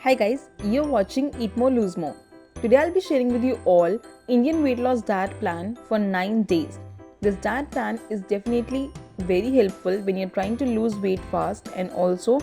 Hi guys, you're watching Eat More Lose More. Today I'll be sharing with you all Indian weight loss diet plan for 9 days. This diet plan is definitely very helpful when you're trying to lose weight fast, and also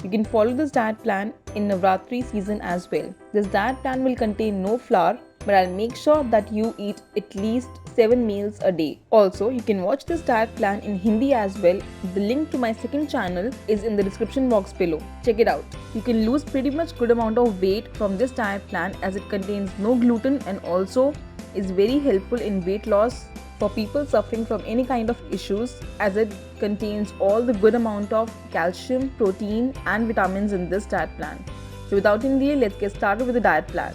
you can follow this diet plan in Navratri season as well. This diet plan will contain no flour, but I'll make sure that you eat at least 7 meals a day. Also, you can watch this diet plan in Hindi as well. The link to my second channel is in the description box below. Check it out. You can lose pretty much good amount of weight from this diet plan as it contains no gluten and also is very helpful in weight loss for people suffering from any kind of issues, as it contains all the good amount of calcium, protein and vitamins in this diet plan. So without any delay, let's get started with the diet plan.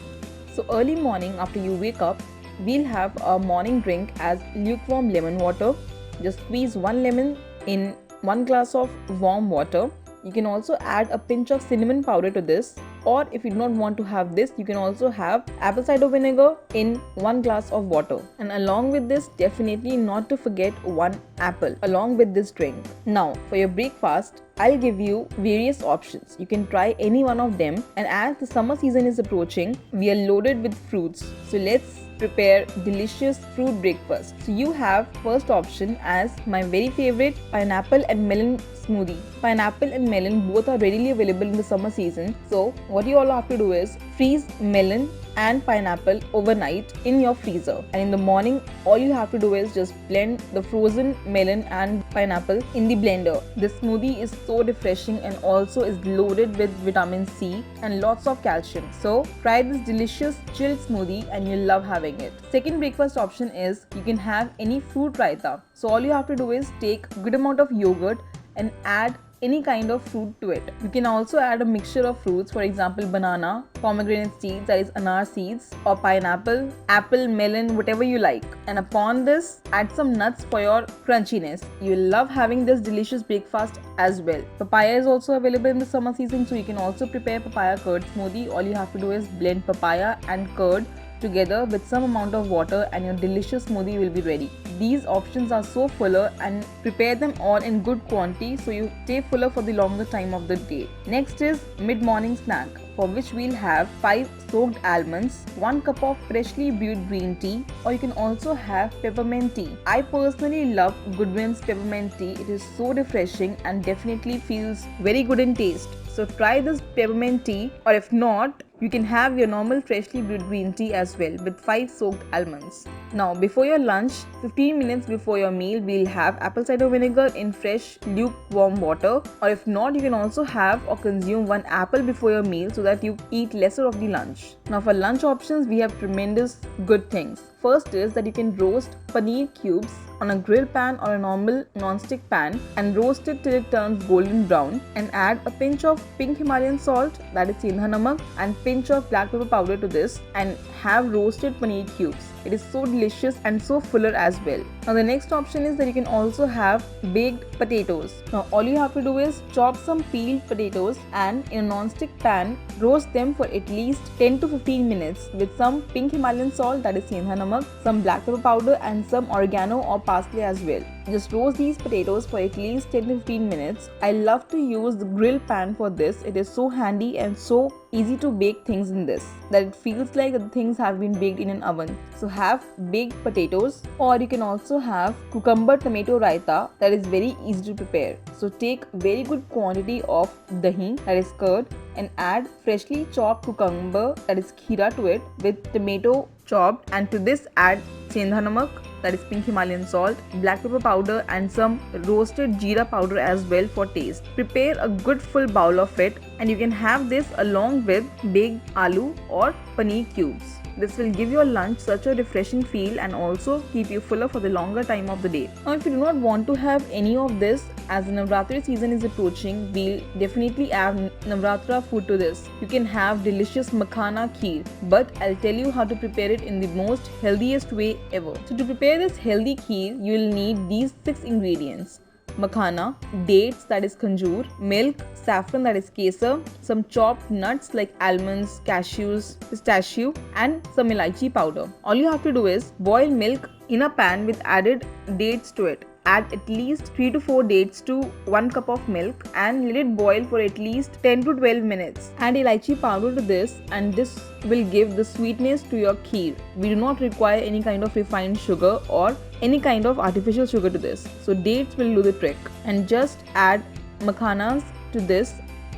So early morning after you wake up, we'll have a morning drink as lukewarm lemon water. Just squeeze one lemon in 1 glass of warm water. You can also add a pinch of cinnamon powder to this, or if you do not want to have this, you can also have apple cider vinegar in 1 glass of water. And along with this, definitely not to forget 1 apple along with this drink. Now for your breakfast, I'll give you various options. You can try any one of them, and as the summer season is approaching, we are loaded with fruits. So let's prepare delicious fruit breakfast. So you have first option as my very favorite, pineapple and melon smoothie. Pineapple and melon both are readily available in the summer season. So what you all have to do is freeze melon and pineapple overnight in your freezer, and in the morning all you have to do is just blend the frozen melon and pineapple in the blender. This smoothie is so refreshing and also is loaded with vitamin C and lots of calcium. So try this delicious chilled smoothie and you'll love having it. Second breakfast option is you can have any fruit raita. So all you have to do is take good amount of yogurt and add any kind of fruit to it. You can also add a mixture of fruits, for example banana, pomegranate seeds, that is anar seeds, or pineapple, apple, melon, whatever you like. And upon this, add some nuts for your crunchiness. You will love having this delicious breakfast as well. Papaya is also available in the summer season, so you can also prepare papaya curd smoothie. All you have to do is blend papaya and curd together with some amount of water and your delicious smoothie will be ready. These options are so fuller, and prepare them all in good quantity so you stay fuller for the longer time of the day. Next is mid-morning snack, for which we'll have 5 soaked almonds, 1 cup of freshly brewed green tea, or you can also have peppermint tea. I personally love Goodwin's peppermint tea. It is so refreshing and definitely feels very good in taste. So try this peppermint tea, or if not, you can have your normal freshly brewed green tea as well with 5 soaked almonds. Now before your lunch, 15 minutes before your meal, we'll have apple cider vinegar in fresh lukewarm water, or if not, you can also have or consume 1 apple before your meal so that you eat lesser of the lunch. Now for lunch options, we have tremendous good things. First is that you can roast paneer cubes on a grill pan or a normal non-stick pan and roast it till it turns golden brown, and add a pinch of pink Himalayan salt, that is sendha namak, and pinch of black pepper powder to this, and have roasted paneer cubes. It is so delicious and so fuller as well. Now the next option is that you can also have baked potatoes. Now all you have to do is chop some peeled potatoes and in a non-stick pan roast them for at least 10 to 15 minutes with some pink Himalayan salt, that is sendha namak, some black pepper powder and some oregano or parsley as well. Just roast these potatoes for at least 10 to 15 minutes. I love to use the grill pan for this. It is so handy and so easy to bake things in this that it feels like the things have been baked in an oven. So have baked potatoes, or you can also have cucumber tomato raita, that is very easy to prepare. So take very good quantity of dahi, that is curd, and add freshly chopped cucumber, that is kheera, to it with tomato chopped, and to this add sendha namak, that is pink Himalayan salt, black pepper powder and some roasted jeera powder as well for taste. Prepare a good full bowl of it, and you can have this along with baked aloo or paneer cubes. This will give your lunch such a refreshing feel and also keep you fuller for the longer time of the day. Now if you do not want to have any of this, as the Navratri season is approaching, we'll definitely add Navratra food to this. You can have delicious makhana kheer, but I'll tell you how to prepare it in the most healthiest way ever. So to prepare this healthy kheer, you will need these 6 ingredients: makhana, dates, that is khanjoor, milk, saffron, that is kesar, some chopped nuts like almonds, cashews, pistachio, and some elaichi powder. All you have to do is boil milk in a pan with added dates to it. add at least 3 to 4 dates to 1 cup of milk and let it boil for at least 10 to 12 minutes. Add elaichi powder to this, and this will give the sweetness to your kheer. We do not require any kind of refined sugar or any kind of artificial sugar to this. So dates will do the trick. And just add makhanas to this.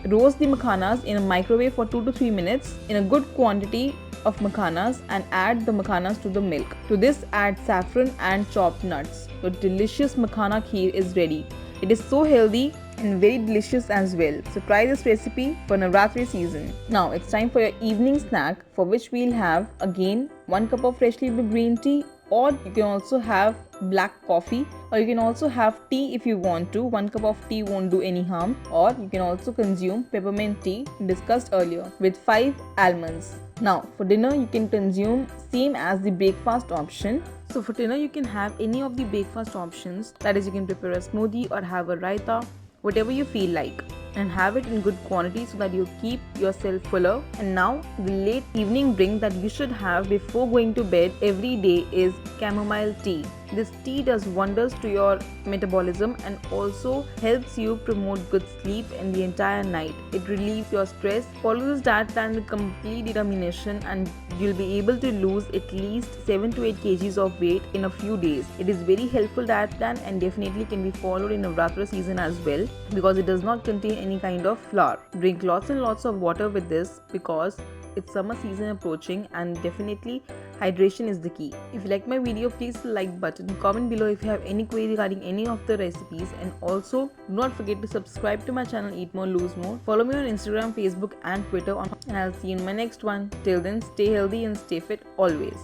Roast the makhanas in a microwave for 2 to 3 minutes in a good quantity of makhanas and add the makhanas to the milk. To this add saffron and chopped nuts. Your delicious makhana kheer is ready. It is so healthy and very delicious as well. So try this recipe for Navratri season. Now it's time for your evening snack, for which we'll have again 1 cup of freshly brewed green tea, or you can also have black coffee, or you can also have tea if you want to. 1 cup of tea won't do any harm. Or you can also consume peppermint tea discussed earlier with 5 almonds. Now for dinner you can consume same as the breakfast option. So for dinner you can have any of the breakfast options, that is you can prepare a smoothie or have a raita, whatever you feel like, and have it in good quantity so that you keep yourself fuller. And now the late evening drink that you should have before going to bed every day is chamomile tea. This tea does wonders to your metabolism and also helps you promote good sleep in the entire night. It relieves your stress. Follow this diet plan with complete determination and you'll be able to lose at least 7 to 8 kgs of weight in a few days. It is very helpful diet plan and definitely can be followed in Navratri season as well, because it does not contain any kind of flour. Drink lots and lots of water with this, because it's summer season approaching and definitely hydration is the key. If you like my video, please hit the like button, comment below if you have any query regarding any of the recipes, and also do not forget to subscribe to my channel Eat More Lose More. Follow me on Instagram, Facebook and Twitter, and I'll see you in my next one. Till then, stay healthy and stay fit always.